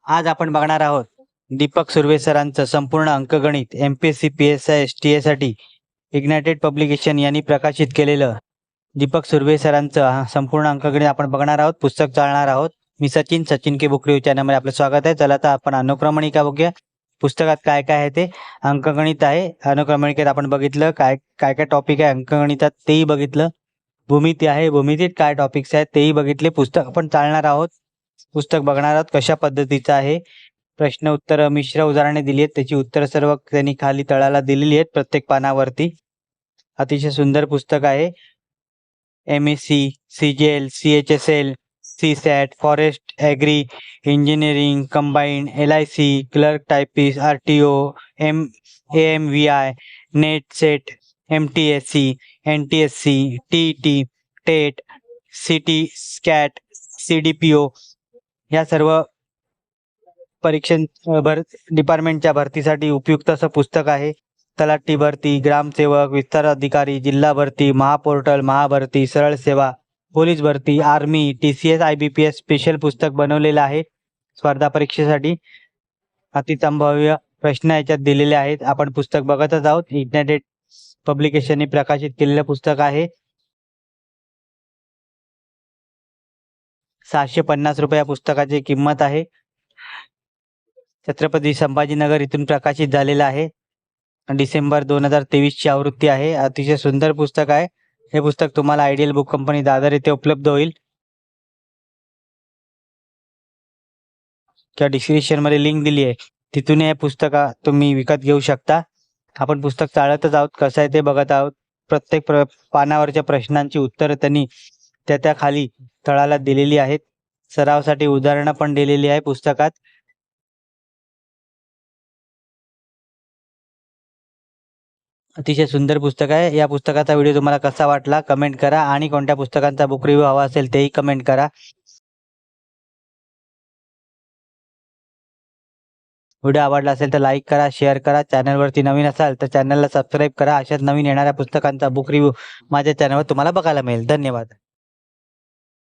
आज आपण बघणार आहोत दीपक सुर्वे सरांचं संपूर्ण अंकगणित MPSC PSI STA साठी इग्नायटेड पब्लिकेशन यांनी प्रकाशित केलेलं दीपक सुर्वे सरांचं संपूर्ण अंकगणित आपण बघणार आहोत, पुस्तक चालणार आहोत. मी सचिन के बुक रिव्ह्यू चॅनलमध्ये आपलं स्वागत आहे. चला तर आपण अनुक्रमणिका बघूया. पुस्तकात काय काय आहे ते. अंकगणित आहे. अनुक्रमणिकेत आपण बघितलं काय काय काय टॉपिक आहे अंकगणितात तेही बघितलं. भूमिती आहे, भूमितीत काय टॉपिक्स आहेत तेही बघितले. पुस्तक आपण चालणार आहोत. पुस्तक बघणार आहोत कशा पद्धतीचं आहे. प्रश्न उत्तर मिश्र उदाहरणे दिली आहेत, त्याची उत्तर सर्व त्यांनी खाली तळाला दिलेली आहेत प्रत्येक पानावरती. अतिशय सुंदर पुस्तक आहे. MSc, CGL, CHSL, CSAT, forest agri, engineering, combined, LIC, clerk typist, RTO, AMVI, NET SET, MTSC, NTSC, TET, TET, CT, SCAT, CDPO या सर्व डिपार्टमेंटच्या भरतीसाठी उपयुक्त असं पुस्तक आहे. तलाठी भरती, ग्रामसेवक, विस्तार अधिकारी, जिल्हा भरती, महापोर्टल, महाभरती, सरळ सेवा, पोलीस भरती, आर्मी, TCS, IBPS स्पेशल पुस्तक बनवलेलं आहे स्पर्धा परीक्षेसाठी. अतिसंभाव्य प्रश्न याच्यात दिलेले आहेत. आपण पुस्तक बघतच आहोत. इग्नायटेड पब्लिकेशनने प्रकाशित केलेलं पुस्तक आहे. 650 रुपये या पुस्तकाची किंमत आहे. छत्रपती संभाजीनगर इथून प्रकाशित झालेलं आहे. डिसेंबर 2023 ची आवृत्ती आहे. अतिशय सुंदर पुस्तक आहे. हे पुस्तक तुम्हाला आयडियल बुक कंपनी दादर येथे उपलब्ध होईल किंवा डिस्क्रिप्शनमध्ये लिंक दिली आहे, तिथून हे पुस्तक तुम्ही विकत घेऊ शकता. आपण पुस्तक चाळतच आहोत, कसं आहे ते बघत आहोत. प्रत्येक पानावरच्या प्रश्नांची उत्तरं त्यांनी त्या खाली तळाला दिलेली आहेत. सरावासाठी उदाहरणं पण दिलेली आहे पुस्तकात. अतिशय सुंदर पुस्तक आहे. या पुस्तकाचा व्हिडिओ तुम्हाला कसा वाटला कमेंट करा आणि कोणत्या पुस्तकांचा बुक रिव्ह्यू हवा असेल तेही कमेंट करा. व्हिडिओ आवडला असेल तर लाईक करा, शेअर करा. चॅनलवरती नवीन असाल तर चॅनलला सबस्क्राईब करा. अशाच नवीन येणाऱ्या पुस्तकांचा बुक रिव्ह्यू माझ्या चॅनलवर तुम्हाला बघायला मिळेल. धन्यवाद.